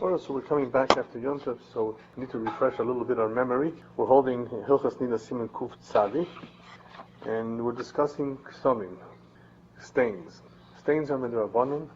Alright, so we're coming back after Yom Tov, so we need to refresh a little bit our memory. We're holding Hilchas Niddah Siman Kuf Tzadi, and we're discussing ksomim, stains. Stains are midrabanan.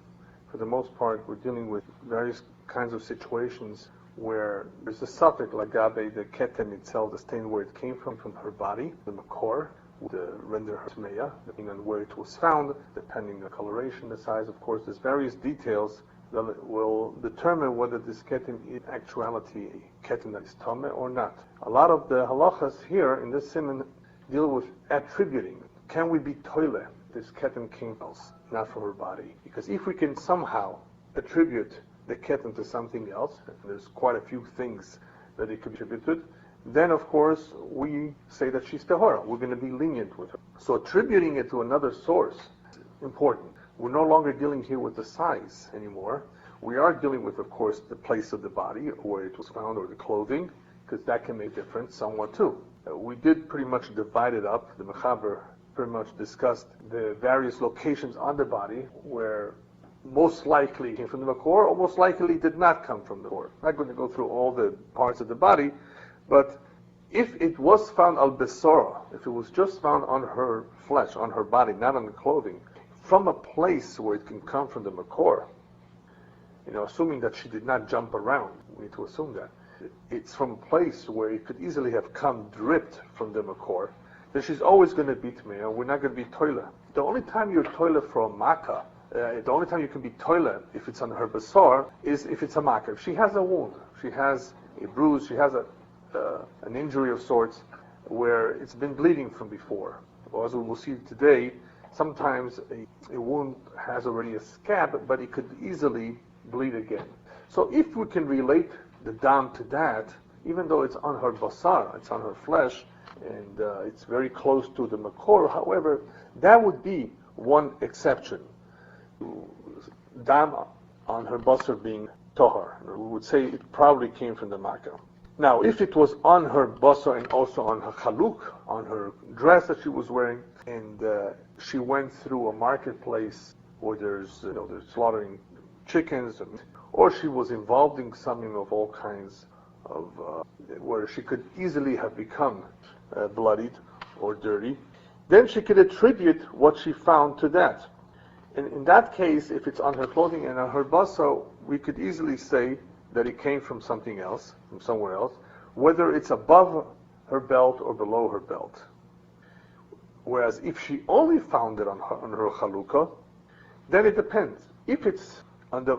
For the most part, we're dealing with various kinds of situations where there's a suffix lagabe, the keten itself, the stain where it came from her body, the makor, would render her tmeya, depending on where it was found, depending on the coloration, the size. Of course, there's various details that will determine whether this keten is actuality a keten that is tameh or not. A lot of the halachas here in this siman deal with attributing. Can we be toile? This keten came else, not from her body. Because if we can somehow attribute the keten to something else, and there's quite a few things that it could be attributed, then of course we say that she's tahora. We're going to be lenient with her. So attributing it to another source is important. We're no longer dealing here with the size anymore. We are dealing with, of course, the place of the body, where it was found, or the clothing, because that can make a difference somewhat too. We did pretty much divide it up. The Mechaber pretty much discussed the various locations on the body where most likely came from the makor, or most likely did not come from the makor. I'm not going to go through all the parts of the body, but if it was found al Basar, if it was just found on her flesh, on her body, not on the clothing, from a place where it can come from the makor, assuming that she did not jump around, we need to assume that it's from a place where it could easily have come dripped from the makor, then she's always going to be tmeya. We're not going to be toilet. The only time you're toilet for a makkah, the only time you can be toilet if it's on her basar is if it's a makkah. If she has a wound, she has a bruise, she has an injury of sorts where it's been bleeding from before. Or as we will see today, sometimes a wound has already a scab, but it could easily bleed again. So if we can relate the dam to that, even though it's on her basar, it's on her flesh, and it's very close to the makor, however, that would be one exception. Dam on her basar being tohar. We would say it probably came from the makkah. Now, if it was on her basar and also on her chaluk, on her dress that she was wearing, and she went through a marketplace where they're slaughtering chickens, or she was involved in something of all kinds of, where she could easily have become bloodied or dirty, then she could attribute what she found to that. And in that case, if it's on her clothing and on her basar, we could easily say that it came from something else, from somewhere else, whether it's above her belt or below her belt. Whereas if she only found it on her chalukah, then it depends. If it's on the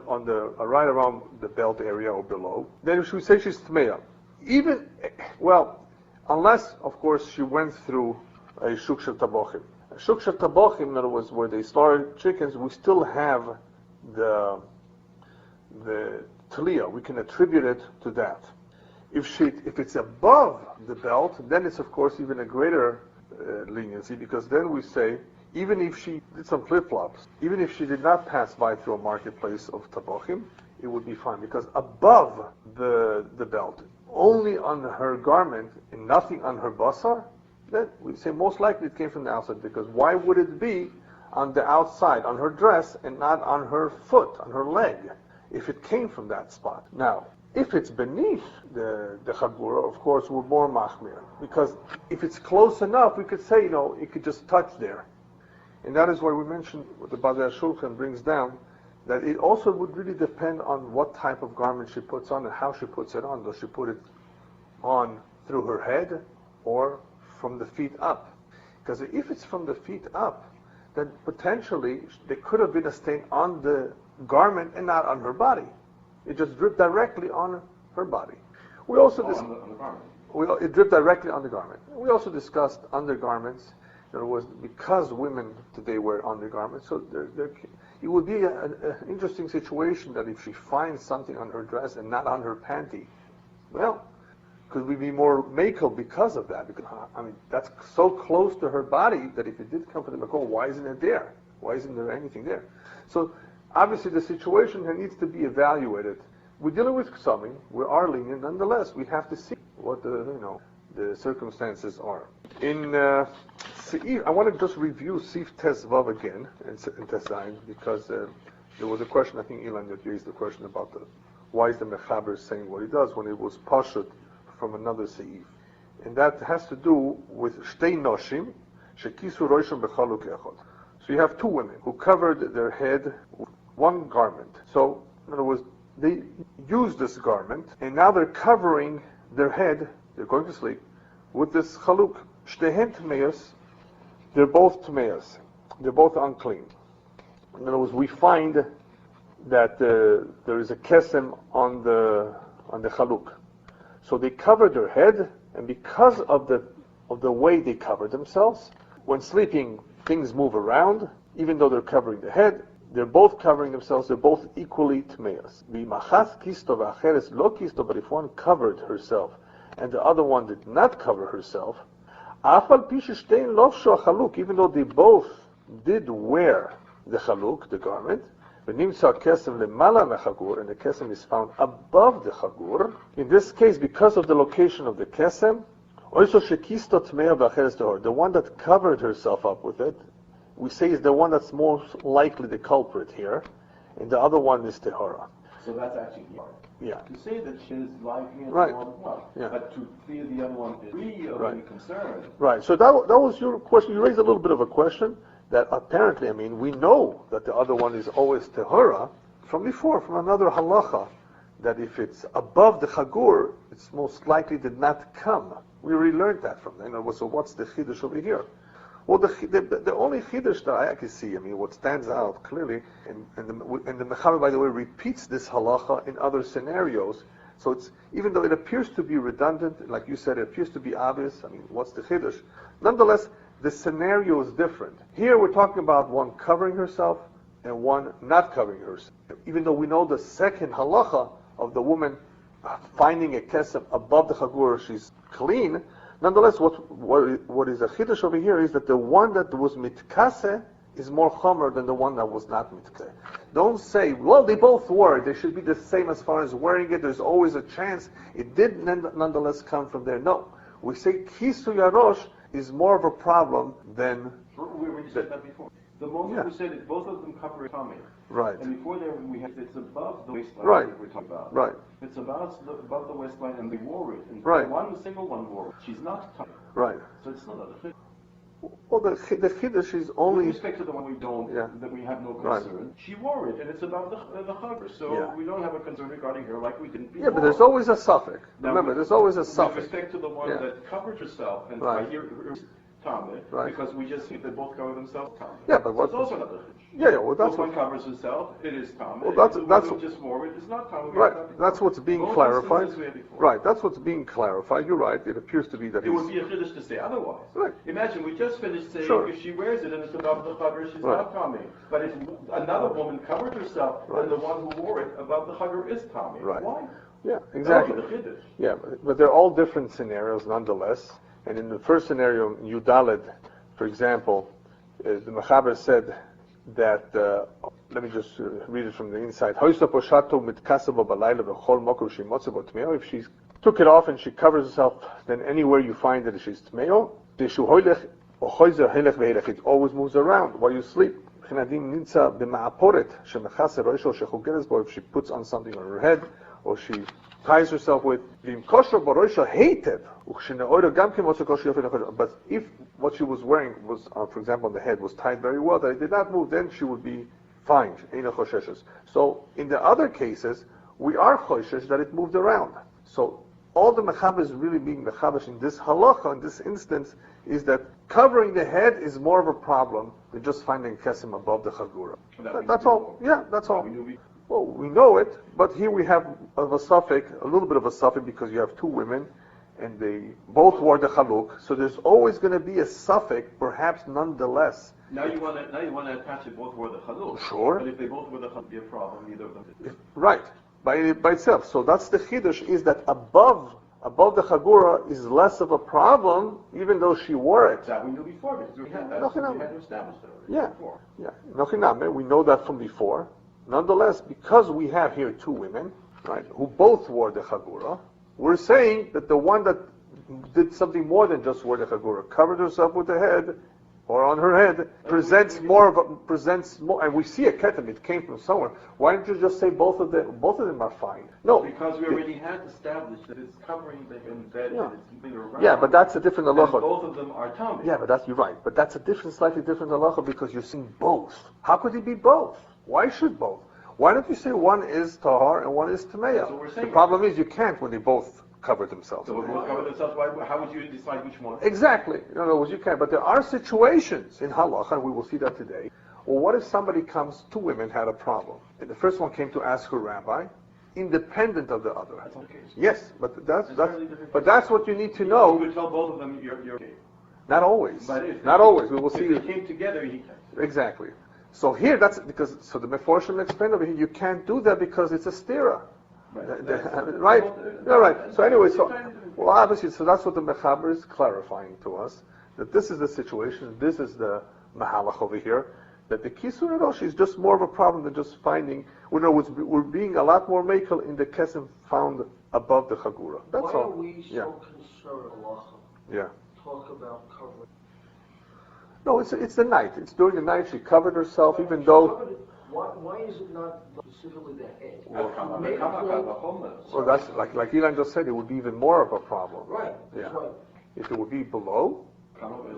right around the belt area or below, then she would say she's tmeya. Unless of course she went through a Shuchan Aruch. Shuchan Aruch, in other words, where they slaughter chickens, we still have the talia. We can attribute it to that. If it's above the belt, then it's of course even a greater leniency, because then we say, even if she did some flip-flops, even if she did not pass by through a marketplace of tabochim, it would be fine, because above the belt, only on her garment and nothing on her basar, then we say most likely it came from the outside, because why would it be on the outside, on her dress, and not on her foot, on her leg, if it came from that spot? Now, if it's beneath the chabura, of course, we're more machmir. Because if it's close enough, we could say, it could just touch there. And that is why we mentioned, what the Basar Shulchan brings down, that it also would really depend on what type of garment she puts on and how she puts it on. Does she put it on through her head or from the feet up? Because if it's from the feet up, then potentially there could have been a stain on the garment and not on her body. It just dripped directly on her body. We also it dripped directly on the garment. We also discussed undergarments. There was, because women today wear undergarments, so it would be an interesting situation that if she finds something on her dress and not on her panty, well, could we be more makel because of that? Because that's so close to her body that if it did come from the makor, why isn't it there? Why isn't there anything there? So obviously, the situation here needs to be evaluated. We're dealing with ksomim. We are lenient. Nonetheless, we have to see what the circumstances are. In I want to just review Sif Tes Vav again in Tes Zayin, because there was a question, I think Ilan that raised the question about Why is the Mechaber saying what he does when it was pashut from another seif? And that has to do with shtei noshim shekisu roishim bechaluk echad. So you have two women who covered their head with one garment. So in other words, they used this garment, and now they're covering their head. They're going to sleep with this chaluk. Shtehen tmeos. They're both tmeos. They're both unclean. In other words, we find that there is a kesem on the chaluk. So they cover their head, and because of the way they cover themselves, when sleeping, things move around. Even though they're covering the head, they're both covering themselves. They're both equally tmeos. But if one covered herself and the other one did not cover herself, even though they both did wear the chaluk, the garment, and the kesem is found above the chagur. In this case, because of the location of the kesem, the one that covered herself up with it, we say is the one that's most likely the culprit here, and the other one is tehara. So that's actually hard. Yeah. To say that she is likely and Right. so on, well, Yeah. but to feel the other one is really of any concern. Right. So that was your question. You raised a little bit of a question that apparently, we know that the other one is always tehara from before, from another halacha, that if it's above the chagur, it's most likely did not come. We already learned that from them. So what's the chiddush over here? Well, the only chiddush that I can see, what stands out clearly, and the Mechaber, by the way, repeats this halacha in other scenarios. So it's, even though it appears to be redundant, like you said, it appears to be obvious. What's the chiddush? Nonetheless, the scenario is different. Here we're talking about one covering herself and one not covering herself. Even though we know the second halacha of the woman finding a kesem above the chagur, she's clean. Nonetheless, what is a chiddush over here is that the one that was mitkase is more chomer than the one that was not mitkase. Don't say, well, they both were. They should be the same as far as wearing it. There's always a chance it did nonetheless come from there. No. We say kisu yarosh is more of a problem than... We said that before. The moment we said it, both of them cover tummy. Right. And before there, we had it's above the waistline. Right. We're talking about. Right. It's above the waistline, and they wore it. And Right. One single one wore it. She's not tummy. Right. So it's not a chiddush. Well, the chiddush is only... With respect to the one we don't, that we have no concern. Right. She wore it, and it's above the chagur. So we don't have a concern regarding her like we didn't before. Yeah, but there's always a suffix. Now, Remember, there's always a suffix. With respect to the one that covered herself, and Right. I hear Tommy, because we just see they both cover themselves Tommy. Yeah, but what... So it's also not the chiddush. Yeah, well, that's one covers herself, it is Tommy. Well, that's just wore it, it's not Tommy. Right, that's what's being clarified. Before. Right, that's what's being clarified. You're right. It appears to be that it would be a chiddush to say otherwise. Right. Imagine we just finished saying if she wears it and it's above the chagur, she's Right. not Tommy. But if another woman covered herself, then the one who wore it above the chagur is Tommy. Right. Why? Yeah, exactly. That would be the chiddush. Yeah, but they're all different scenarios nonetheless. And in the first scenario, Yudaled, for example, the Mechaber said that, let me just read it from the inside. If she took it off and she covers herself, then anywhere you find that she's tmeo, it always moves around while you sleep. If she puts on something on her head, or she ties herself with, but if what she was wearing was, for example, on the head was tied very well, that it did not move, then she would be fine. So in the other cases, we are choshesh that it moved around. So all the mechaber is really being mechaber in this halacha, in this instance, is that covering the head is more of a problem than just finding kesem above the chagura. That's all. Yeah, that's all. Well, we know it, but here we have a little bit of a suffix, because you have two women, and they both wore the chaluk, so there's always going to be a suffix, perhaps nonetheless. Now you want to attach it both wore the chaluk. Sure. But if they both wore the chaluk, be a problem. Neither of them. Right, by itself. So that's the chiddush, is that above the chagura is less of a problem, even though she wore it. That we knew before, because we had that. We had established that before. Yeah. We know that from before. Nonetheless, because we have here two women, right, who both wore the chagura, we're saying that the one that did something more than just wear the chagura, covered herself with the head, or on her head presents more, and we see a ketem, it came from somewhere. Why don't you just say both of them are fine? No. Because we already had established that it's covering the bed and it's keeping her around. Yeah, but that's a different halacha. Both of them are tummy. Yeah, but you're right. But that's a slightly different halacha because you're seeing both. How could it be both? Why should both? Why don't you say one is tahar and one is tameya? That's what we're saying. The problem is you can't when they both cover themselves. So if they cover themselves, how would you decide which one? Exactly. In other words, you can. But there are situations in halacha, and we will see that today. Well, what if somebody comes, two women had a problem, and the first one came to ask her rabbi, independent of the other. That's okay. Yes, but that's what you need to know. You would tell both of them you're okay. Not always. But Not always. We will see. If they came together, he can. Exactly. So here, the Meforshim explained over here, you can't do that because it's a stira. Right? Yeah, right. So anyway, obviously, that's what the Mechaber is clarifying to us, that this is the situation, this is the Mahalach over here, that the Kisur Rosh is just more of a problem than just finding, we're being a lot more makel in the Kesem found above the Chagura. That's Why all. are we so concerned, Halacha? Yeah. Talk about covering. No, it's the night. It's during the night. She covered herself, even though. Why is it not specifically the head? Well, that's like Ilan just said. It would be even more of a problem. Right. Yeah. That's right. If it would be below,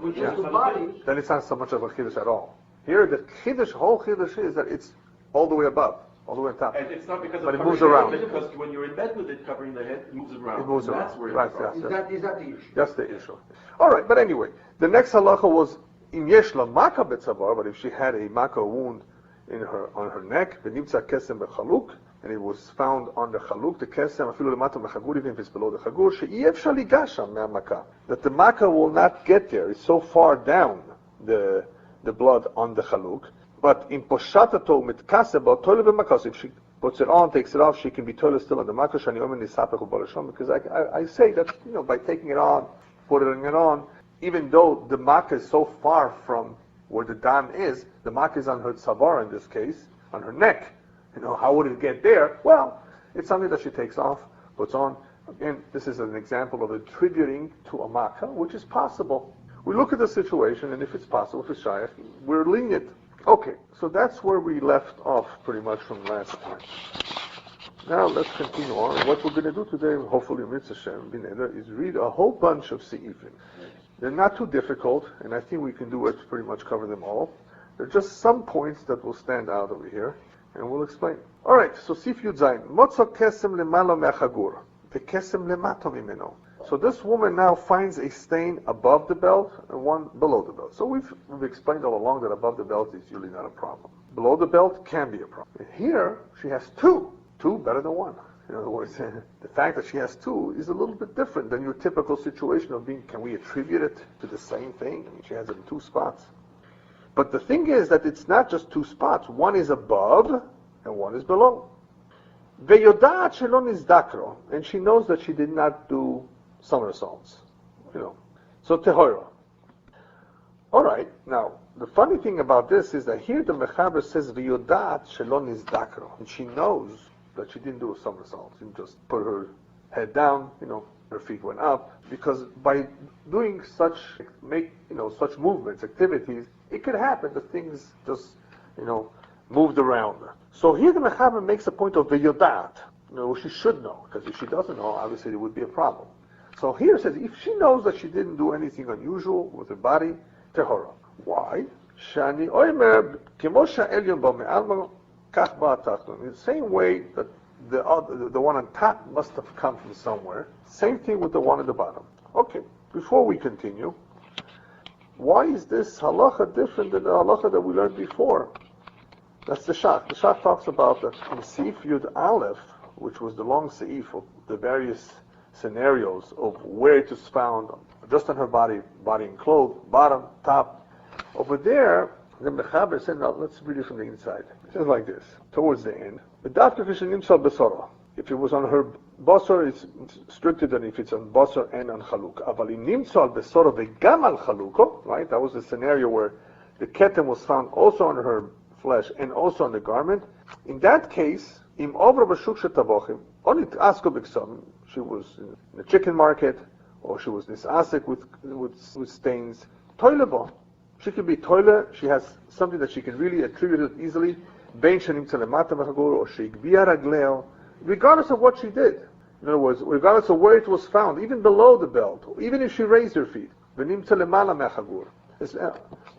Which is the body. then it's not so much of a chiddush at all. Here, the whole chiddush is that it's all the way above, all the way on top. And it's not because But of it moves covering around. the head, because when you're in bed with it covering the head, it moves around. It moves That's around. where Right, it's from. yes. Is that the issue? That's the issue. All right, but anyway, the next halacha was im yesh la maka betzavar, but if she had a maka wound on her neck, v'nimtza kesem bechaluk, and it was found on the chaluk, the kesem afilu lemata mechagur, even if it's below the chagur, she'iev shaligasham me'amaka, that the maka will not get there. It's so far down the blood on the chaluk, but in poshatato mitkaseba toile b'makas, if she puts it on, takes it off, she can be toile still on the maka. Shani omen nisapach u'balasham, because I say that by taking it on, putting it on, even though the maka is so far from where the dam is, the maka is on her tzavar in this case, on her neck. How would it get there? Well, it's something that she takes off, puts on. Again, this is an example of attributing to a maka, which is possible. We look at the situation, and if it's possible, if it's shayach, we're lenient. Okay, so that's where we left off pretty much from last time. Now let's continue on. What we're going to do today, hopefully, Mitzvah Shem bin Niddah, is read a whole bunch of seifim. They're not too difficult, and I think we can do it, pretty much cover them all. There are just some points that will stand out over here, and we'll explain. All right, so Sif Yud Zayin. Motzo kesem lemalo me'achagur, ve'kesem lemato mimeno. So this woman now finds a stain above the belt and one below the belt. So we've explained all along that above the belt is usually not a problem. Below the belt can be a problem. And here, she has two. Two better than one. In other words, the fact that she has two is a little bit different than your typical situation of can we attribute it to the same thing? I mean, she has it in two spots. But the thing is that it's not just two spots. One is above and one is below. Ve'yodat shelo nizdakro, and she knows that she did not do somersaults. So tehora. All right, now, the funny thing about this is that here the Mechaber says ve'yodat shelo nizdakro, and she knows that she didn't do a somersault. She just put her head down, her feet went up, because by doing such movements, activities, it could happen that things just, moved around. So here the Mechaber makes a point of ve'yodat. She should know, because if she doesn't know, obviously there would be a problem. So here it says, if she knows that she didn't do anything unusual with her body, tehora. Why? Shani oimer kemo sha'elyon ba me'alma. In the same way that the one on top must have come from somewhere, same thing with the one at the bottom. Okay, before we continue, why is this halacha different than the halacha that we learned before? That's the Shach. The Shach talks about that in Seif Yud Aleph, which was the long seif of the various scenarios of where it was found, just on her body and clothes, bottom, top. Over there, the Mechaber said, now let's read it from the inside. It says like this, towards the end. If it was on her Basar, it's stricter than if it's on Basar and on Chaluk. Right? That was the scenario where the ketem was found also on her flesh and also on the garment. In that case, she was in the chicken market, or she was nisasik with stains. Toilebo. She can be toilet, she has something that she can really attribute it easily, bein shenimtza lemata b'chagur, or she'igbiya ragleo, regardless of what she did. In other words, regardless of where it was found, even below the belt, even if she raised her feet, v'nimtza lemala mechagur,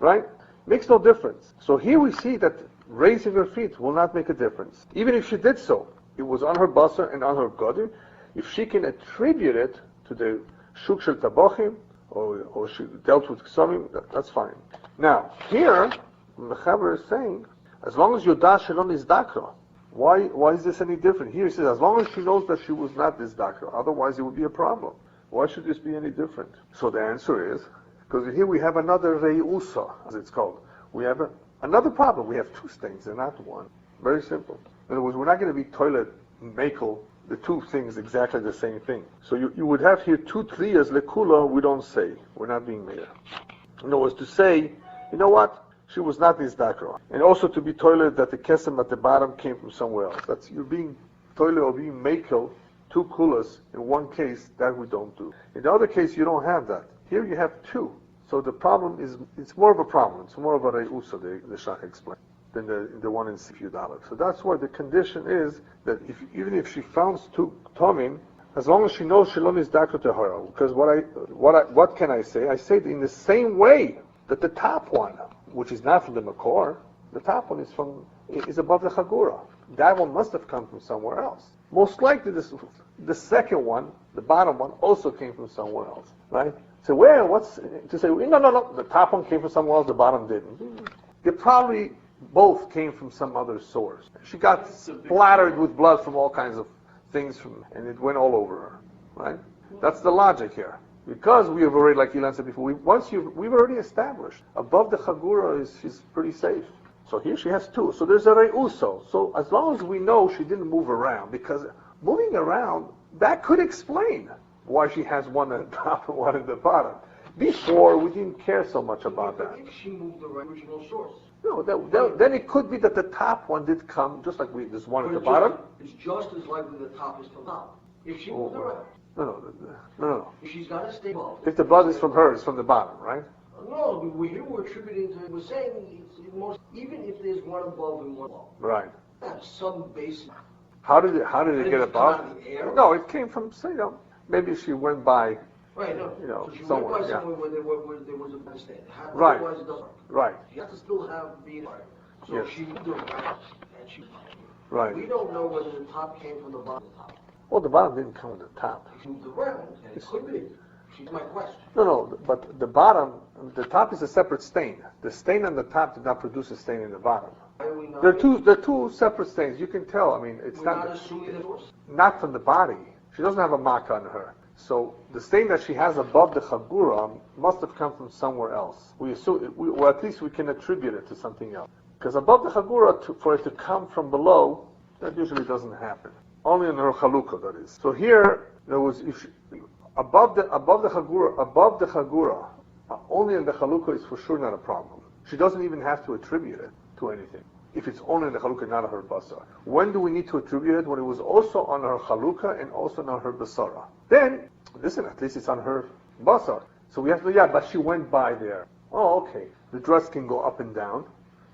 right? Makes no difference. So here we see that raising her feet will not make a difference. Even if she did so, it was on her basar and on her godim. If she can attribute it to the shuk shel tabochim, or she dealt with ksomim, that's fine. Now, here, the Mechaber is saying, as long as Yodah shelon is dakra, why is this any different? Here he says, as long as she knows that she was not this dakra, otherwise it would be a problem. Why should this be any different? So the answer is, because here we have another reusa, as it's called. We have another problem. We have two stains and not one. Very simple. In other words, we're not going to be toilet makel, the two things exactly the same thing. So you would have here two triyas lekula, we don't say. We're not being made. In other words, to say, you know what? She was not this dakra. And also to be toilet that the kesem at the bottom came from somewhere else. That's, you're being toilet or being makel, two kulas in one case, that we don't do. In the other case, you don't have that. Here you have two. So the problem is, it's more of a problem. It's more of a reusa, the Shach explained, than the one in Sifyud Aleph. So that's why the condition is that even if she found two tomim, as long as she knows Shalom is dakra to her. Because what can I say? I say that in the same way that the top one, which is not from the Makor, the top one is above the Chagura. That one must have come from somewhere else. Most likely the second one, the bottom one, also came from somewhere else, right? So no, the top one came from somewhere else, the bottom didn't. They probably both came from some other source. She got splattered with blood from all kinds of things, and it went all over her, right? That's the logic here. Because we have already, like Ilan said before, we've already established, above the Chagura she's pretty safe. So here she has two. So there's a Reuso. So as long as we know she didn't move around, because moving around, that could explain why she has one at the top and one at the bottom. Before, we didn't care so much about that. If she moved the original source. No, then it could be that the top one did come, just like there's one at the bottom. It's just as likely the top is from top. If she moved around. No. If she's got to stay above. If the blood is from her, it's from the bottom, right? No, we're attributing to, we're saying even if there's one above and one below. Right. That's some basic. How did it get above? Come out of the air? No, it came from, maybe she went by. Right, no. So she somewhere, went by somewhere where there was a mistake. Right. Otherwise it doesn't work. Right. You have to still have being right. So Yes. she moved around and she. Right. We don't know whether the top came from the bottom. Well, the bottom didn't come at the top. She moved around, and it could be. She's my question. No, but the top is a separate stain. The stain on the top did not produce a stain in the bottom. Why are we not? They're two separate stains. You can tell. I mean, it's We're not assuming the source. not from the body. She doesn't have a mark on her. So the stain that she has above the Chagura must have come from somewhere else. We assume, or at least we can attribute it to something else. Because above the Chagura, for it to come from below, that usually doesn't happen. Only in her Chalukah, that is. So here, there was, above the Chagura, only in the Chalukah is for sure not a problem. She doesn't even have to attribute it to anything. If it's only in the Chalukah, not on her Basar. When do we need to attribute it? When it was also on her Chalukah and also on her Basara. Then, listen, at least it's on her Basar. So we have to, but she went by there. Oh, okay. The dress can go up and down,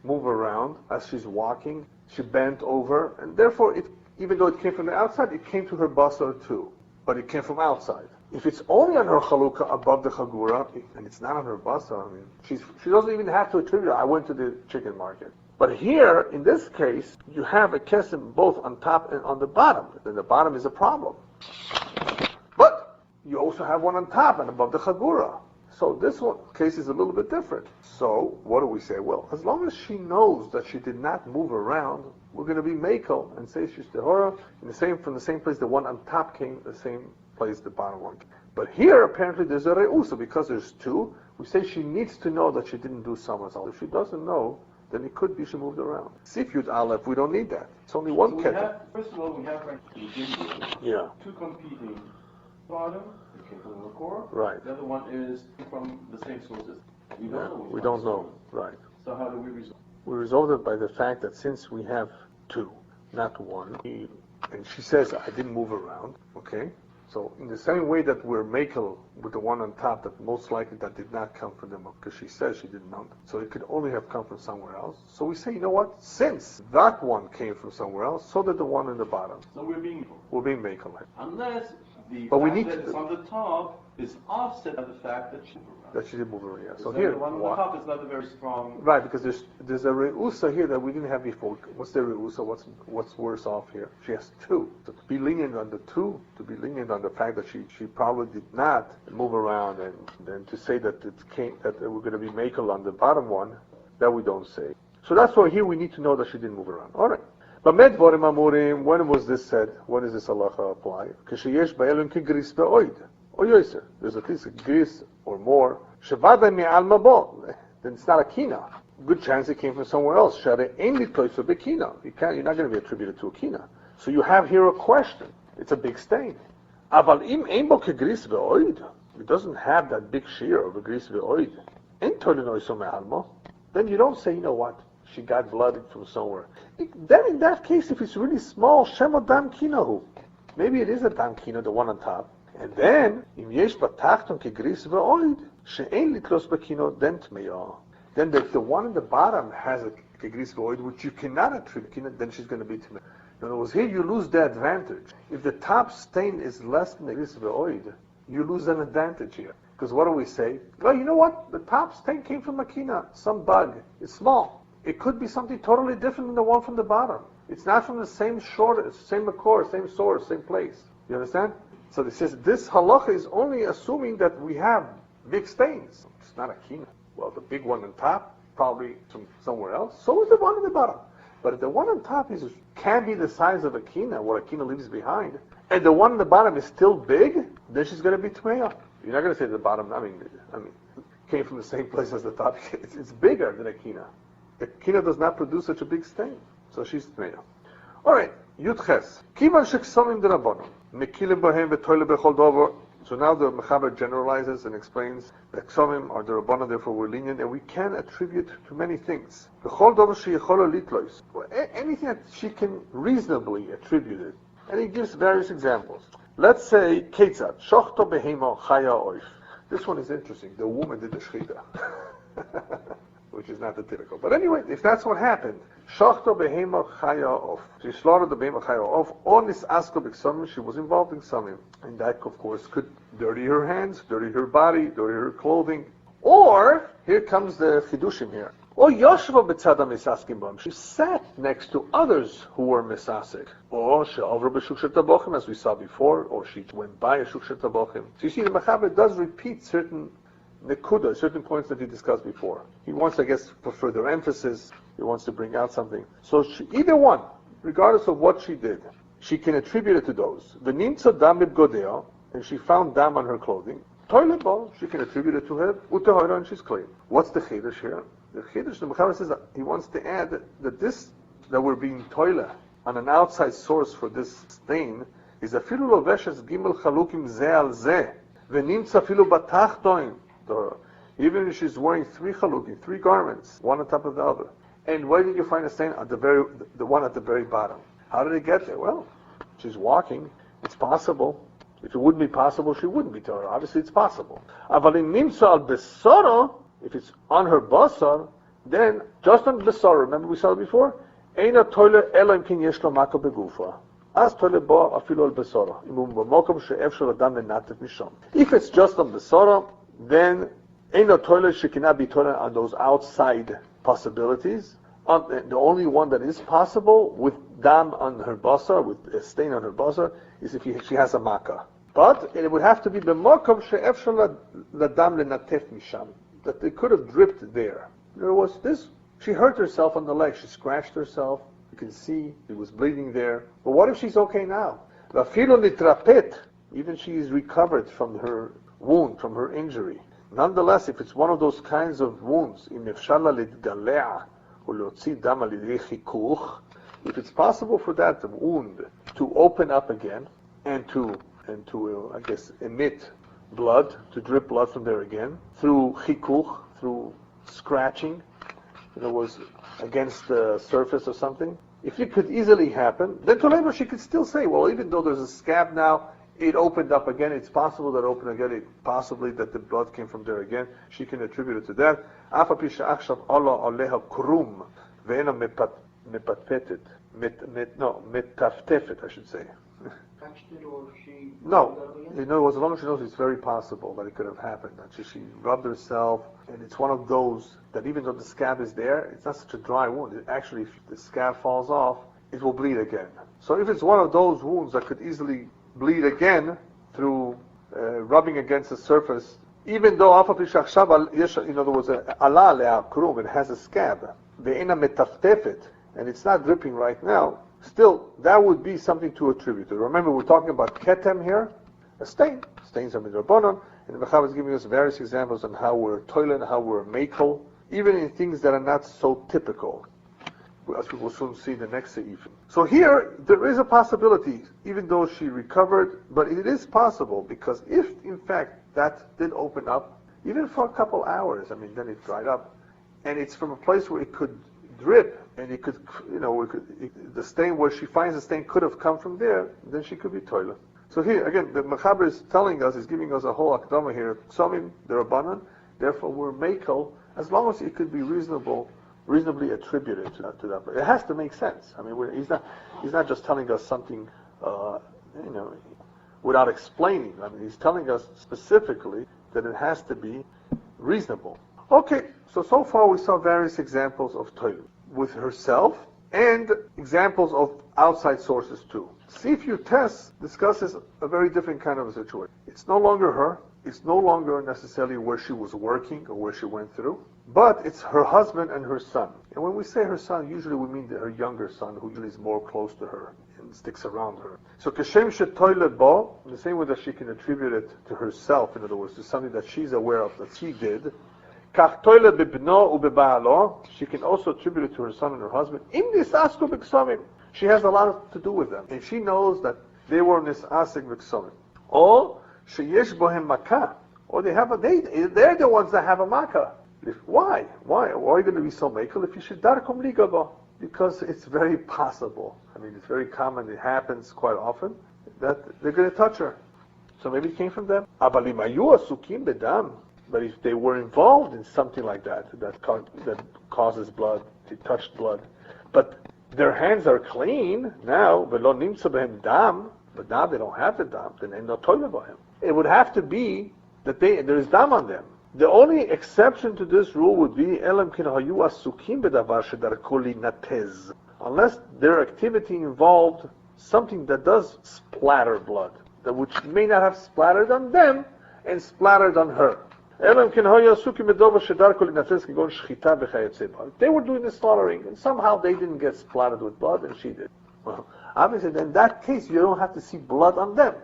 move around as she's walking. She bent over, and therefore, even though it came from the outside, it came to her Basar too. But it came from outside. If it's only on her Chalukah above the Chagura, and it's not on her Basar, I mean, she doesn't even have to attribute it. I went to the chicken market. But here, in this case, you have a kesem both on top and on the bottom. Then the bottom is a problem. But you also have one on top and above the Chagura. So this one case is a little bit different. So what do we say? Well, as long as she knows that she did not move around, we're going to be Meiko and say she's Tehora from the same place the one on top came, the same place the bottom one came. But here, apparently, there's a Reusa. Because there's two, we say she needs to know that she didn't do somewhere else. If she doesn't know, then it could be she moved around. Sifyud Aleph, we don't need that. It's only one ketel. First of all, we have two competing bottom, that came from the core. Right. The other one is from the same sources. We don't know. Right. So how do we resolve? We resolve it by the fact that since we have two, not one, and she says, I didn't move around, okay? So in the same way that we're makel with the one on top, that most likely that did not come from them, because she says she didn't know. So it could only have come from somewhere else. So we say, you know what? Since that one came from somewhere else, so did the one in the bottom. So we're being makel. unless the But we fact need that to- it's on the top is offset by the fact that she That she didn't move around. Yeah. So so here, the one on the top is not a very strong. right, because there's a reusa here that we didn't have before. What's the reusa? What's worse off here? She has two. So to be lenient on the two, to be lenient on the fact that she probably did not move around, and then to say that that we're going to be makel on the bottom one, that we don't say. So that's why here we need to know that she didn't move around. All right. But medvorim amurim. When was this said? When does this halacha apply? Kisheyesh ba'elun kigris be'oid. Or yoser. There's at least a gris or more. Shevada mi'al mabo. Then it's not a kina. Good chance it came from somewhere else. Share ain't close to kina. You're not going to be attributed to a kina. So you have here a question. It's a big stain. Aval im ein bo kigris be'oid. It doesn't have that big shear of a gris be'oid. Ain't tolin oiso me'almo. Then you don't say, you know what? She got blood from somewhere. Then in that case, if it's really small, shemo dam kinahu. Maybe it is a dam kina, the one on top. And then, im yesh batachton kegris ve'oid, she'en litlos bekino then tmeya. Then the one in the bottom has a kegris ve'oid, which you cannot attribute kina, then she's going to be tmeya. In other words, here you lose the advantage. If the top stain is less than the kegris ve'oid, you lose an advantage here. Because what do we say? Well, you know what? The top stain came from a kina, some bug. It's small. It could be something totally different than the one from the bottom. It's not from the same shore, same makor, same source, same place. You understand? So it says this halacha is only assuming that we have big stains. It's not a kina. Well, the big one on top, probably from somewhere else. So is the one on the bottom. But if the one on top can be the size of a kina, what a kina leaves behind, and the one on the bottom is still big, then she's going to be tmeya. You're not going to say the bottom, I mean, came from the same place as the top. It's bigger than a kina. The kina does not produce such a big stain. So she's tmeya. All right, Yudches. Kivan sheksomim derabbanon. Mekilim bohem v'toile bechol dover. So now the Mechaber generalizes and explains that ksomim are derabbanon, therefore we're lenient, and we can attribute to many things. Bechol dover sheyichola litlois. Anything that she can reasonably attribute it. And he gives various examples. Let's say, Ketzad, shochto behemo chaya oif. This one is interesting. The woman did the shchita. Which is not the typical. But anyway, if that's what happened, shochto behemo chaya oif. She slaughtered the behemo chaya oif. On this asko b'ksomim, she was involved in something. And that, of course, could dirty her hands, dirty her body, dirty her clothing. Or, here comes the chidushim here. Or yoshva b'tzada misaskim bam. She sat next to others who were misasik. Or she'ovra b'shukshet tabochim, as we saw before. Or she went by a shukshet tabochim. So you see, the Mechaber does repeat certain nekuda, certain points that he discussed before. He wants, I guess, for further emphasis, he wants to bring out something. So either one, regardless of what she did, she can attribute it to those. V'nimtza dam Yore Deah, and she found dam on her clothing. Toilet bowl, she can attribute it to her. Utehoira, and she's clean. What's the chiddush here? The chiddush, the Mechaber says that he wants to add that we're being toilet on an outside source for this stain is afilu loveshes gimel chalukim zeh al zeh v'nimtza afilu batachtoin. Even if she's wearing three chalukim, three garments, one on top of the other. And where did you find a stain? At the one at the very bottom. How did it get there? Well, she's walking. It's possible. If it wouldn't be possible, she wouldn't be Torah. Obviously, it's possible. Aval im nimtza al besara, if it's on her basar, then just on basar. Remember we saw it before. Eina toile ela im kin yesh lo maka begufa. As toile bo afilu al basara. Imum b'mokom she'efshel adam lenatet misham. If it's just on basara, then ain't no toilet, she cannot be toilet on those outside possibilities. The only one that is possible with dam on her basar, with a stain on her basar, is if she has a makkah. But it would have to be b'mokom she'efshel l'dam lenatef misham, that it could have dripped there. In other words, she hurt herself on the leg, she scratched herself, you can see it was bleeding there. But what if she's okay now? V'afilo nitrapet, even she is recovered from her wound, from her injury. Nonetheless, if it's one of those kinds of wounds, if it's possible for that wound to open up again and to I guess emit blood, to drip blood from there again through chikuch, through scratching, in other words, against the surface or something. If it could easily happen, then Tolema she could still say, well, even though there's a scab now, it opened up again. It's possible that it opened again. Possibly that the blood came from there again. She can attribute it to that. Metaftefet, I should say. No, in other words, as long as she knows, it's very possible that it could have happened. That she rubbed herself, and it's one of those that even though the scab is there, it's not such a dry wound. Actually, if the scab falls off, it will bleed again. So if it's one of those wounds that could easily bleed again through rubbing against the surface, even though in other words, it has a scab, and it's not dripping right now, still, that would be something to attribute to. Remember, we're talking about ketem here, a stain. Stains are midrabanan, and the Mechaber is giving us various examples on how we're toilet, how we're mekel, even in things that are not so typical, as we will soon see in the next seif. So here, there is a possibility, even though she recovered, but it is possible, because if, in fact, that did open up, even for a couple hours, then it dried up, and it's from a place where it could drip, and it could, the stain, where she finds the stain could have come from there, then she could be toilet. So here, again, the Mechaber is telling us, is giving us a whole akdama here, Ksomim, the Rabbanan, therefore we're mekel, as long as it could be reasonably attributed to that. But it has to make sense. He's not just telling us something, without explaining. He's telling us specifically that it has to be reasonable. Okay, so far we saw various examples of toilet with herself and examples of outside sources too. See if your test discusses a very different kind of a situation. It's no longer her. It's no longer necessarily where she was working or where she went through, but it's her husband and her son. And when we say her son, usually we mean her younger son, who usually is more close to her and sticks around her. So kashem shetoilet bo, in the same way that she can attribute it to herself, in other words, to something that she's aware of that she did. Kach toilet bibno ubebaalo, she can also attribute it to her son and her husband. Im nisasku b'ksomim, she has a lot to do with them, and she knows that they were nisasik b'ksomim. Or sheyesh bohem makah, or they're the ones that have a makah. Why are you going to be so mekel if you should darkom ligabo? Because it's very possible. It's very common. It happens quite often that they're going to touch her. So maybe it came from them. Abalimayu asukim bedam. But if they were involved in something like that causes blood, they touched blood, but their hands are clean now, but now they don't have the dam, then they're not toilet by him. It would have to be that there is dam on them. The only exception to this rule would be unless their activity involved something that does splatter blood, which may not have splattered on them and splattered on her. They were doing the slaughtering, and somehow they didn't get splattered with blood, and she did. Well, obviously, in that case, you don't have to see blood on them.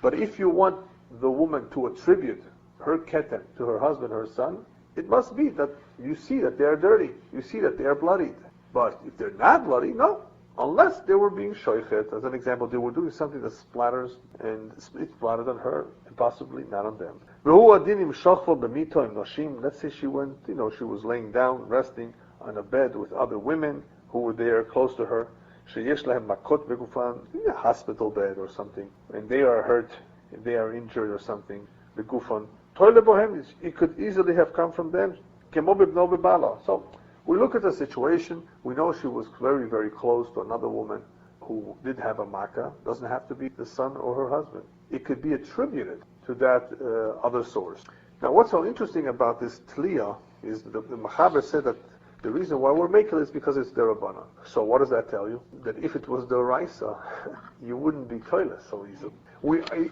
But if you want the woman to attribute her ketem to her husband, her son, it must be that you see that they are dirty, you see that they are bloodied. But if they're not bloody, no. Unless they were being shoichet, as an example, they were doing something that splatters, and it splattered on her, and possibly not on them. Let's say she went, she was laying down, resting on a bed with other women who were there close to her. A hospital bed or something, and they are hurt, they are injured or something. It could easily have come from them. So we look at the situation, we know she was very, very close to another woman who did have a makkah. Doesn't have to be the son or her husband. It could be attributed to that other source. Now what's so interesting about this tliyah is the Mechaber said that the reason why we're mekel is because it's derabbanan. So what does that tell you? That if it was deraisa, you wouldn't be toilet so easily.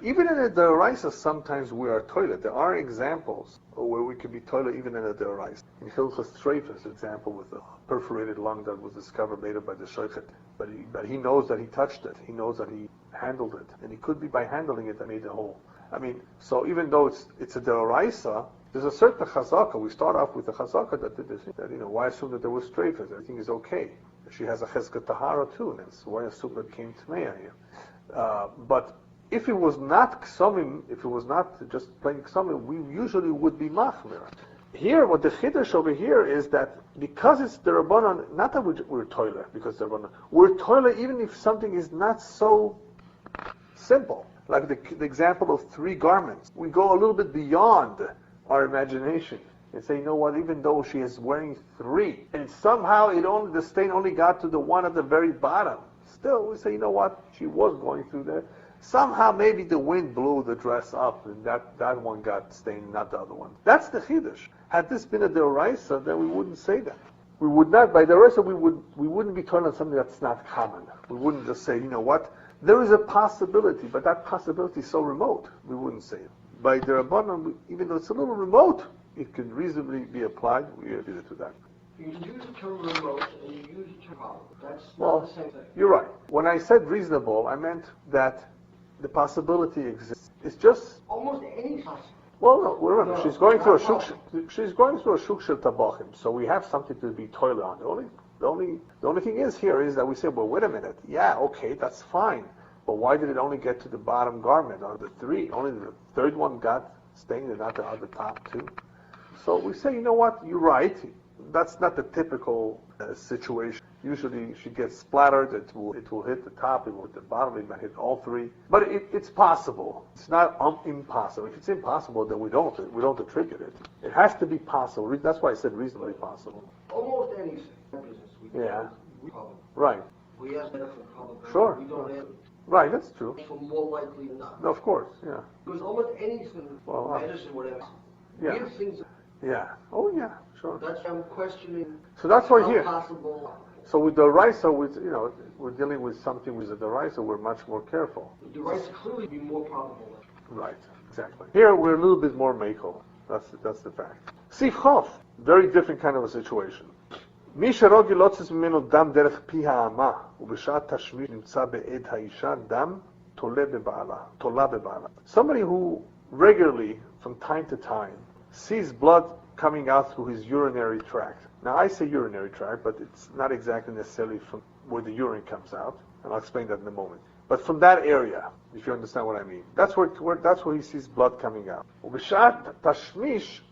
Even in a deraisa, sometimes we are toilet. There are examples where we can be toilet even in a deraisa. In Hilchos Treifas, example with a perforated lung that was discovered later by the shochet, but he knows that he touched it. He knows that he handled it, and it could be by handling it that made the hole. So even though it's a deraisa, there's a certain chazaka. We start off with the chazaka that why assume that there was treifas? Everything is okay. She has a cheskat tahara too, and so why assume that came tmeya here? But if it was not ksomim, if it was not just plain ksomim, we usually would be machmir. Here, what the chiddush over here is that because it's the Rabbanan, not that we're toilet because the Rabbanan, we're toilet even if something is not so simple. Like the example of 3 garments. We go a little bit beyond our imagination and say, you know what, even though she is wearing 3, and somehow the stain only got to the one at the very bottom, still we say, you know what, she was going through there. Somehow maybe the wind blew the dress up and that one got stained, not the other one. That's the chiddush. Had this been a deraisa, then we wouldn't say that. We would not, by deraisa, we wouldn't be talking on something that's not common. We wouldn't just say, you know what, there is a possibility, but that possibility is so remote, we wouldn't say it. By the Rabbanan, even though it's a little remote, it can reasonably be applied. We agree to that. You use the term remote and you use the term probable. That's Well, not the same thing. You're right. When I said reasonable, I meant that the possibility exists. It's just, Almost any possible. well, no, remember, No, she's going through a not shuk shel tabachim, so we have something to be toilet on. The only thing here is that we say, well, wait a minute. Yeah, okay, that's fine. But why did it only get to the bottom garment, or the 3? Only the 3rd one got stained and not the other top 2. So we say, you know what, you're right. That's not the typical situation. Usually she gets splattered, it will hit the top, it will hit the bottom, it might hit all 3. But it's possible. It's not impossible. If it's impossible, then we don't attribute it. It has to be possible. That's why I said reasonably possible. Almost anything. Yeah. Right. We ask better for probability. Sure. We don't ask Right, that's true. for more likely than not. No, of course, yeah. Because almost anything, Well, medicine, whatever, yeah. we have things. Yeah. Oh, yeah, sure. That's why I'm questioning. So that's why how here. possible. So with the Raisa, we're dealing with something with the Raisa, we're much more careful. The rights clearly be more probable. Right, exactly. Here we're a little bit more mako. That's the fact. Sifchof, very different kind of a situation. מי שרוגל לוצץ ממנו דם דרך פי האמה, ובשעת תשמיש נמצא בעד האישה דם תולה בבעלה. Somebody who regularly, from time to time, sees blood coming out through his urinary tract. Now I say urinary tract, but it's not exactly necessarily from where the urine comes out, and I'll explain that in a moment. But from that area, if you understand what I mean. That's where he sees blood coming out. ובשעת תשמיש,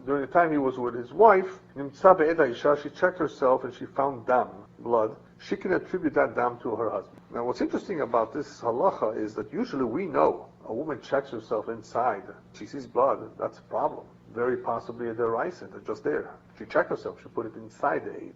during the time he was with his wife, she checked herself and she found dam, blood. She can attribute that dam to her husband. Now what's interesting about this halacha is that usually we know a woman checks herself inside, she sees blood, that's a problem. Very possibly a deraisa, they're just there. She checked herself, she put it inside the aid.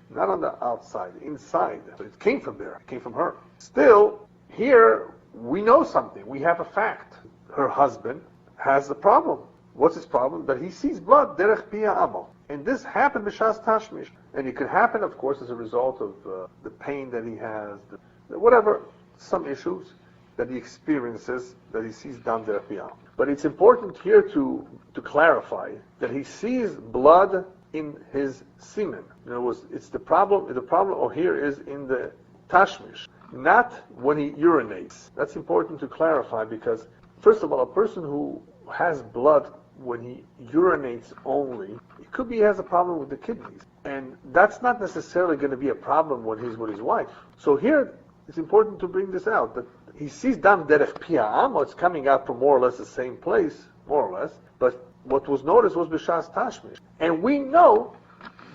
Not on the outside, inside. So it came from there, it came from her. Still, here we know something, we have a fact. Her husband has a problem. What's his problem? That he sees blood, derech pia amo. And this happened b'shas tashmish. And it could happen, of course, as a result of the pain that he has, whatever, some issues that he experiences, that he sees dam derech pia. But it's important here to clarify that he sees blood in his semen. In other words, it's the problem here is in the tashmish, not when he urinates. That's important to clarify because, first of all, a person who has blood when he urinates only, it could be he has a problem with the kidneys. And that's not necessarily going to be a problem when he's with his wife. So here, it's important to bring this out, that he sees dam derech pia amo, it's coming out from more or less the same place, more or less, but what was noticed was b'shas tashmish. And we know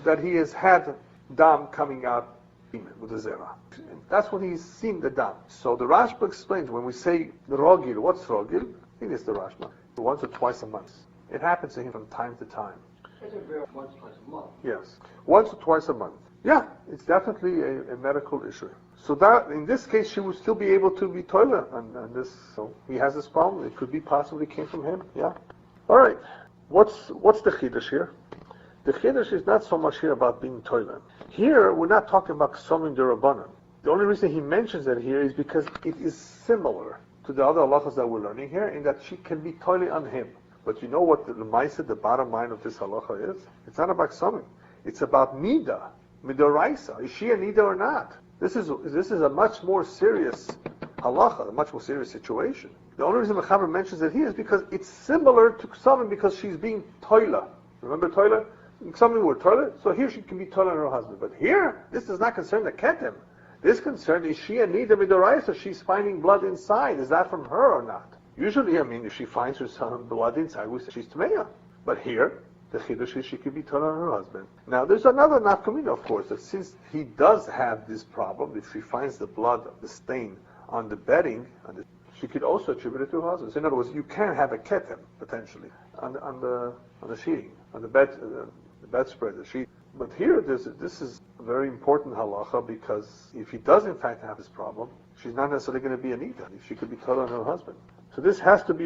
that he has had dam coming out with the zera. That's when he's seen the dam. So the Rashba explains, when we say rogil, what's rogil? I think it's the Rashba. Once or twice a month. It happens to him from time to time. It's a very once or twice a month. Yes. Once or twice a month. Yeah, it's definitely a medical issue. So that, in this case, she would still be able to be toilet on this. So he has this problem. It could be possibly came from him. Yeah. All right. What's the chiddush here? The chiddush is not so much here about being toilet. Here, we're not talking about ksomim derabanan. The only reason he mentions it here is because it is similar to the other halachas that we're learning here, in that she can be toilet on him. But you know what the ma'aseh, the bottom line of this halacha is? It's not about ksomim. It's about niddah, midoraisa. Is she a niddah or not? This is a much more serious halacha, a much more serious situation. The only reason Mechaber mentions it here is because it's similar to ksomim because she's being toilet. Remember toilet? Ksomim were toilet, so here she can be toilet on her husband. But here, this does not concern the ketem. This concern is she a niddah midoraisa? She's finding blood inside. Is that from her or not? Usually, if she finds her son blood inside, we say she's tmeya. But here, the chiddush is she could be told on her husband. Now, there's another nafkamina, of course, that since he does have this problem, if she finds the blood, the stain on the bedding, she could also attribute it to her husband. So in other words, you can have a ketem, potentially, on the sheeting, on the bedspread, the sheet. But here, this is a very important halacha, because if he does in fact have this problem, she's not necessarily going to be a niddah. She could be told on her husband. So this has to be,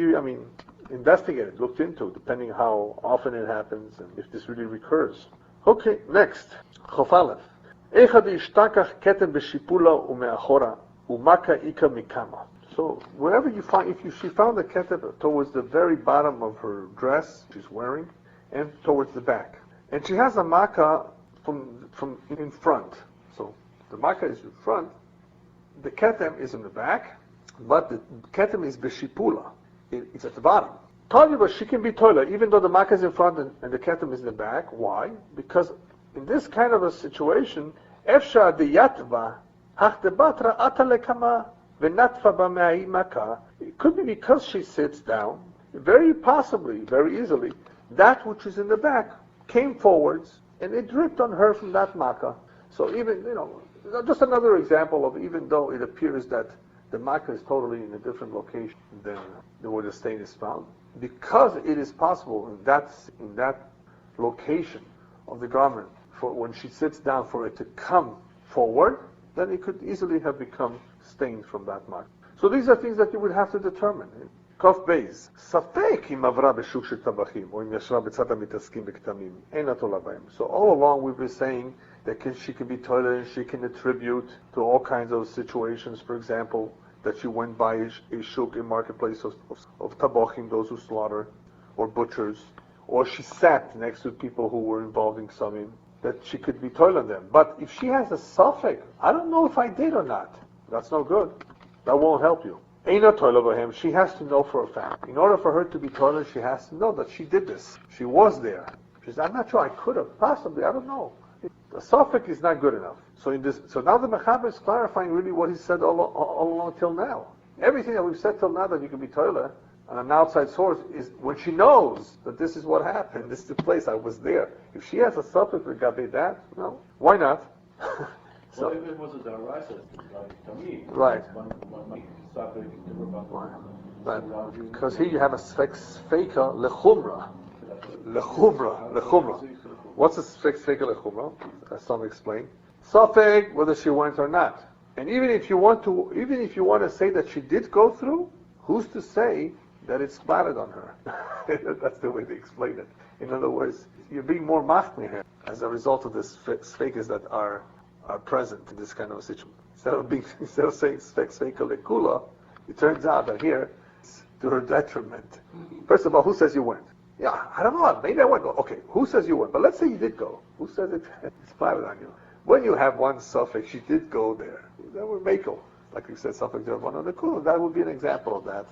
investigated, looked into, depending how often it happens and if this really recurs. Okay, next. Chof Aleph. Echad ishtakach ketem b'shipula u'me'achora u'maka ika mikama. So wherever you find, she found the ketem towards the very bottom of her dress she's wearing, and towards the back. And she has a makkah from in front. So the makkah is in front, the ketem is in the back, but the ketem is b'shipula. It's at the bottom. Taaruvot, she can be toilet, even though the makkah is in front and the ketem is in the back. Why? Because in this kind of a situation, efsha deyatva hachdebatra atalekama v'natfa b'mei makkah. It could be because she sits down, very possibly, very easily, that which is in the back came forwards, and it dripped on her from that makkah. So even, just another example of, even though it appears that the makkah is totally in a different location than where the stain is found, because it is possible in that location of the garment, for when she sits down, for it to come forward, then it could easily have become stained from that makkah. So these are things that you would have to determine. Kof Beis. Safek im avra b'shuk shel tabachim, or im yashva b'tzad hamitaskim b'ktamim. Ein atola b'hem. So all along we've been saying that she can be toilet and she can attribute to all kinds of situations. For example, that she went by a shuk, a marketplace of tabachim, those who slaughter, or butchers, or she sat next to people who were involved in ksumim, that she could be toilet them. But if she has a safek, I don't know if I did or not. That's no good. That won't help you. Eina toilet b'hem. She has to know for a fact. In order for her to be toilet, she has to know that she did this. She was there. She says, I'm not sure. I could have, possibly. I don't know. The suffix is not good enough. So now the Mechaber is clarifying really what he said all along till now. Everything that we've said till now that you can be toilet on an outside source is when she knows that this is what happened. This is the place I was there. If she has a suffix regarding that, no, why not? So if it was a daraisa, like to me, right. Right. Because here you have a sfeika lechumra. Lechumra. What's a sfeika lechumra? As some explain. Safek, whether she went or not. And even if you want to say that she did go through, who's to say that it's splattered on her? That's the way they explain it. In other words, you're being more machmir here as a result of the sfeikas that are present in this kind of a situation. Instead of saying sfeika lekula, it turns out that here, it's to her detriment. First of all, who says you went? Yeah, I don't know. Maybe I went. Okay, who says you went? But let's say you did go. Who says it's splattered on you? When you have one suffix, she did go there. That would make her. Like we said, suffix one on the cool. That would be an example of that,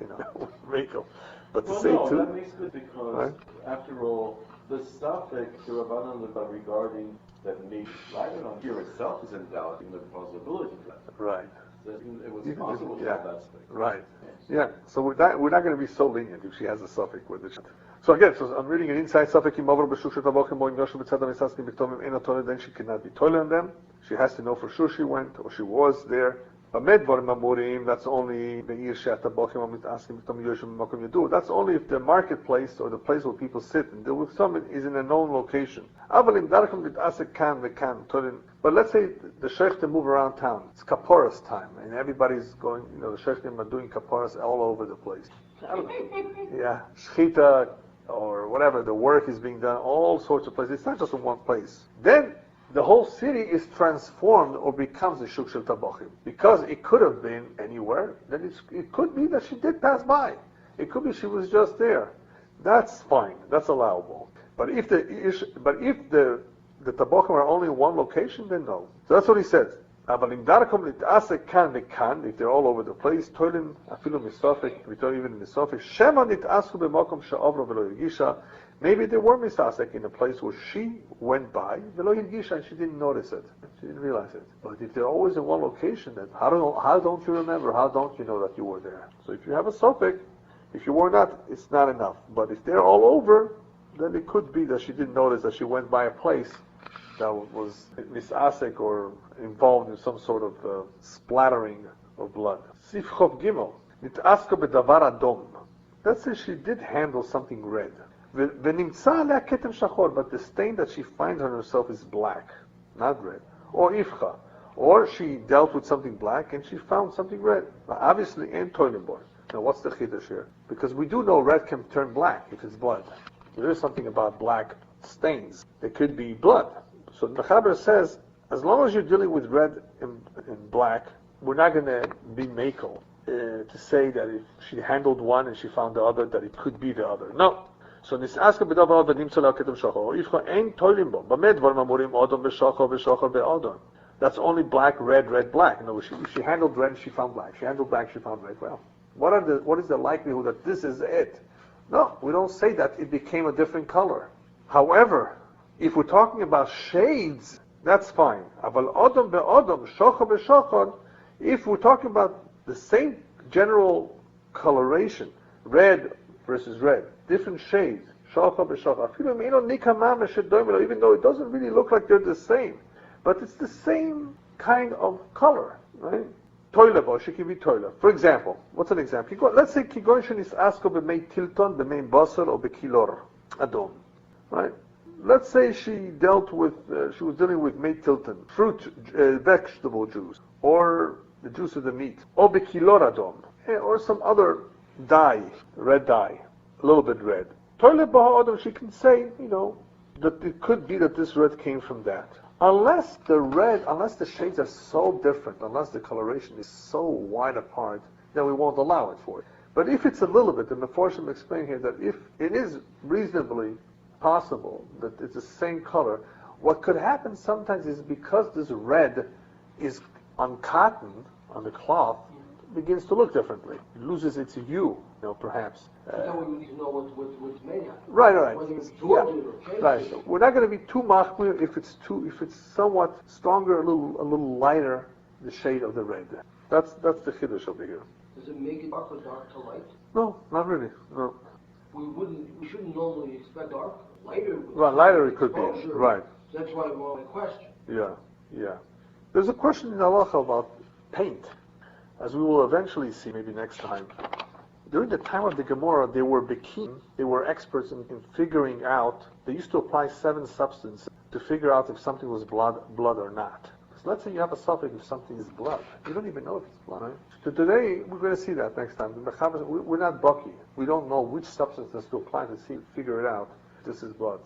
make her. But to say too, that makes it because, right? After all, the suffix, the Rabbanan regarding that may splattered on here itself is endowing the possibility for that. Right. It was possible to have that suffix. Right. Yeah. So we're not going to be so lenient if she has a suffix with it. So again, I'm reading an inside suffix. Then she cannot be toilet on them. She has to know for sure she went or she was there. That's only that's only if the marketplace or the place where people sit and deal with someone is in a known location. But let's say the sheikhim move around town. It's kaporas time, and everybody's going. The sheikhim are doing kaporas all over the place. Yeah, shchita or whatever. The work is being done all sorts of places. It's not just in one place. Then the whole city is transformed or becomes a shuk shel tabachim. Because it could have been anywhere, then it could be that she did pass by. It could be she was just there. That's fine. That's allowable. But if the tabachim are only in one location, then no. So that's what he says. If they're all over the place, toilim afilu misafik, we don't even misafik. Shema nitasu b'makom she'avro v'lo yigisha. Maybe they were misasek in a place where she went by, v'lo yigisha, and she didn't notice it. She didn't realize it. But if they're always in one location, then how don't you remember? How don't you know that you were there? So if you have a safek, if you were not, it's not enough. But if they're all over, then it could be that she didn't notice that she went by a place that was misasek or involved in some sort of splattering of blood. Sif Chov Gimel. נתעסקה בדבר אדום. Let's say she did handle something red. ונמצא עליה כתם שחור, but the stain that she finds on herself is black, not red. Or ifcha. Or she dealt with something black and she found something red. Now, obviously, and toilet board. Now, what's the chiddush here? Because we do know red can turn black if it's blood. There is something about black stains. It could be blood. So the Mechaber says, as long as you're dealing with red and black, we're not going to be makel to say that if she handled one and she found the other, that it could be the other. No. So נסעסקה בדבר ונמצא לה כתם שחור, איפכה אין טוילים בו. במה דברים אמורים אדום בשחור ושחור באדום? That's only black, red, red, black. No, if she handled red, she found black. She handled black, she found red. Well, what is the likelihood that this is it? No, we don't say that it became a different color. However, if we're talking about shades, that's fine. אבל אדום באדום, שחור בשחור, if we're talking about the same general coloration, red versus red, different shades, shachar b'shachar, even though it doesn't really look like they're the same, but it's the same kind of color, right? Toilet bo, she can be toilet. For example, what's an example? Let's say kigon shenis asko b'mei tilton, b'mei basar, or b'kilor adom, right? Let's say she was dealing with mei tilton, fruit, vegetable juice, or the juice of the meat, or b'kilor adom, or some other dye, red dye, a little bit red. Toilet baha adam, she can say, that it could be that this red came from that. Unless the shades are so different, unless the coloration is so wide apart, then we won't allow it for it. But if it's a little bit, the Meforshim explain here that if it is reasonably possible that it's the same color, what could happen sometimes is because this red is on cotton, on the cloth, begins to look differently. It loses its hue, perhaps. Then we need to know what's made out. Right. Whether it's absorbed or changed. Right. So we're not going to be too machmir if it's somewhat stronger, a little lighter, the shade of the red. That's the chiddush over here. Does it make it dark or dark to light? No, not really. No. We shouldn't normally expect dark. Lighter. Well, lighter it could be. Right. So that's why we want to question. Yeah. There's a question in Halacha about paint. As we will eventually see, maybe next time. During the time of the Gemara, they were bekim, they were experts in figuring out, they used to apply 7 substances to figure out if something was blood or not. So let's say you have a suffix if something is blood. You don't even know if it's blood, right? So today, we're going to see that next time. We're not bucky. We don't know which substances to apply to figure it out if this is blood.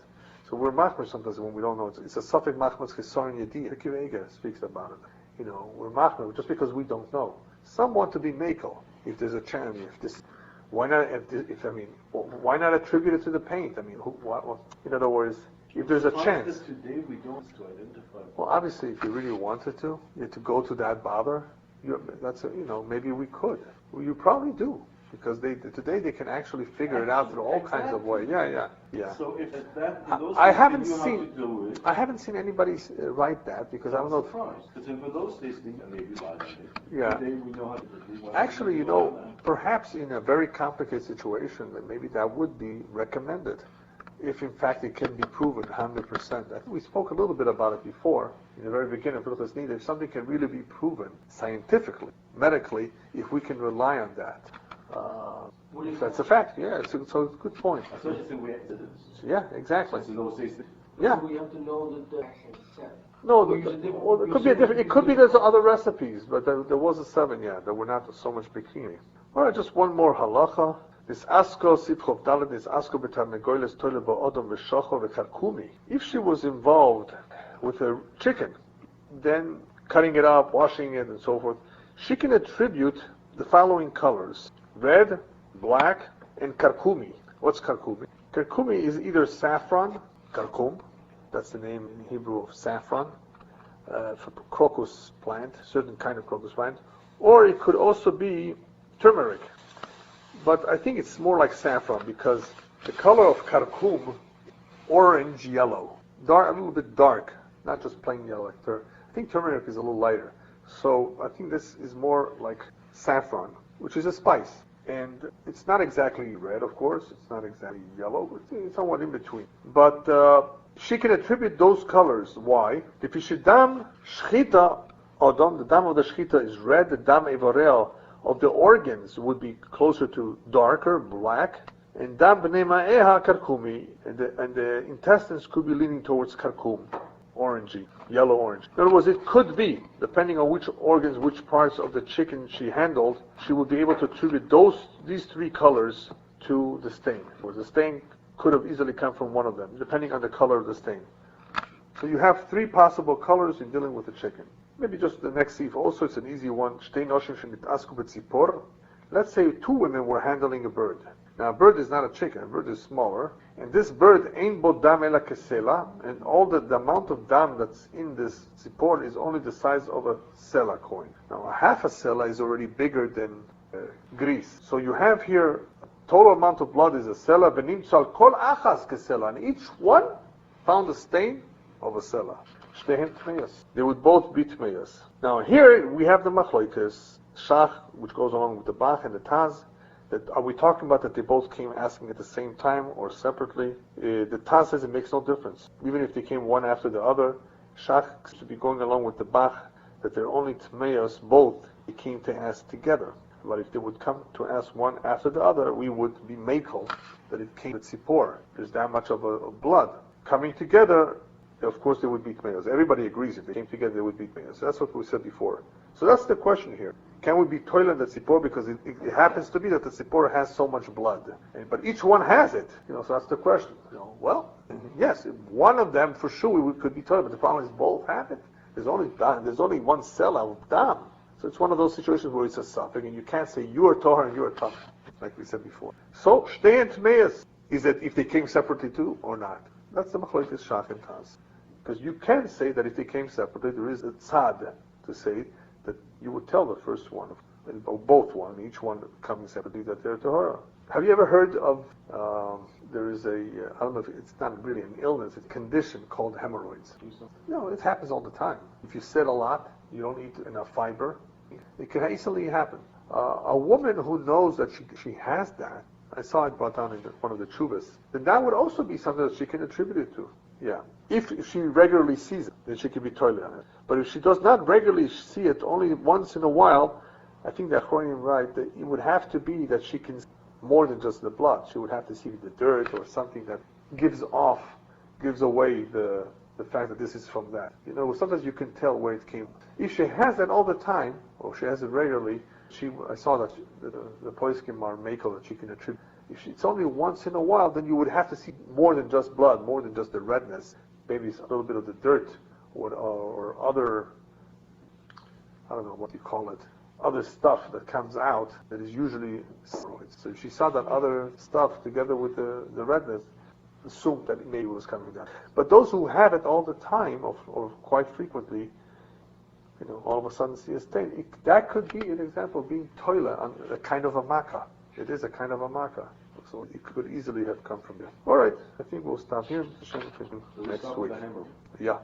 So we're machmer sometimes when we don't know. It's a suffix machmas chesaron yediyah. The Kiva speaks about it. We're machmer just because we don't know. Some want to be makel if there's a chance. Why not attribute it to the paint? In other words, if there's a chance. Today we don't to identify. Well, obviously, if you really wanted to, go to that bother. Maybe we could. Well, you probably do. Because today they can actually figure it out through all kinds of ways. Yeah. So if that, those I haven't seen anybody write that because I don't know. Because for those days, maybe yeah. Today we know how to do it. Actually, perhaps in a very complicated situation, maybe that would be recommended, if in fact it can be proven 100%. I think we spoke a little bit about it before in the very beginning of Halacha Niddah. If something can really be proven scientifically, medically, if we can rely on that. That's a fact. Yeah, so it's a good point. Yeah, exactly. Yeah. We have to know that the action is 7. No, it could be a different. It could be there's other recipes, but there was a 7. Yeah, there were not so much bikini. All right, just one more halacha. This asko sipchov dalet. This asko betarnegoles toile ba'odom v'shocho v'karkumi. If she was involved with a chicken, then cutting it up, washing it, and so forth, she can attribute the following colors: red, black, and karkumi. What's karkumi? Karkumi is either saffron, karkum, that's the name in Hebrew of saffron, for crocus plant, certain kind of crocus plant, or it could also be turmeric. But I think it's more like saffron because the color of karkum, orange, yellow, a little bit dark, not just plain yellow. I think turmeric is a little lighter. So I think this is more like saffron, which is a spice. And it's not exactly red, of course. It's not exactly yellow, but it's somewhat in between. But she can attribute those colors. Why? The dam shchita odom, the dam of the shchita is red. The dam evorel of the organs would be closer to darker, black, and dam b'nei ma'eha karkumi, and the intestines could be leaning towards karkum, orangey, yellow-orange. In other words, it could be, depending on which organs, which parts of the chicken she handled, she would be able to attribute these three colors to the stain. Or the stain could have easily come from one of them, depending on the color of the stain. So you have three possible colors in dealing with the chicken. Maybe just the next sieve also, it's an easy one. Let's say two women were handling a bird. Now a bird is not a chicken, a bird is smaller. And this bird, ein bo dam ela kesela, and all the amount of dam that's in this tzipor is only the size of a sela coin. Now a half a sela is already bigger than grease. So you have here, total amount of blood is a sela, v'nimtzal kol achas kesela, and each one found a stain of a sela. Shtehen tmeyas. They would both be tmeyas. Now here we have the machloikas, shach, which goes along with the bach and the taz. That, are we talking about that they both came asking at the same time or separately? The taz says it makes no difference. Even if they came one after the other, shach should be going along with the bach, that they're only tmeyas, both they came to ask together. But if they would come to ask one after the other, we would be makel, that it came with tzipor. There's that much of blood. Coming together, of course they would be tmeyas. Everybody agrees if they came together they would be tmeyas. That's what we said before. So that's the question here. Can we be toilet the tzipor because it happens to be that the tzipor has so much blood, but each one has it. So that's the question. Well, yes, one of them for sure we could be toilet, but the problem is both have it. There's only one sela of dam, so it's one of those situations where it's a suffix, and you can't say you are tohar and you are tough, like we said before. So shtei tmeyas is that if they came separately too or not. That's the machlokes shach and taz, because you can say that if they came separately, there is a tzad to say that you would tell the first one, or both one, each one coming separately, that they're Tahara. Have you ever heard of, there is I don't know if it's not really an illness, it's a condition called hemorrhoids. No, it happens all the time. If you sit a lot, you don't eat enough fiber, it can easily happen. A woman who knows that she has that, I saw it brought down in one of the chuvas, then that would also be something that she can attribute it to. Yeah. If she regularly sees it, then she can be toilet on it. But if she does not regularly see it, only once in a while, I think that Achronim right, that it would have to be that she can see more than just the blood. She would have to see the dirt or something that gives away the fact that this is from that. Sometimes you can tell where it came. If she has that all the time, or she has it regularly, I saw that the poiskim are makel that she can attribute. If it's only once in a while, then you would have to see more than just blood, more than just the redness, maybe a little bit of the dirt, or other, I don't know what you call it, other stuff that comes out that is usually steroids. So if she saw that other stuff together with the redness, assume that maybe it was coming down. But those who have it all the time, or quite frequently, all of a sudden see a stain, that could be an example of being toilet on a kind of a makkah. It is a kind of a makkah. So it could easily have come from there. All right, I think we'll stop here. Next week. Yeah.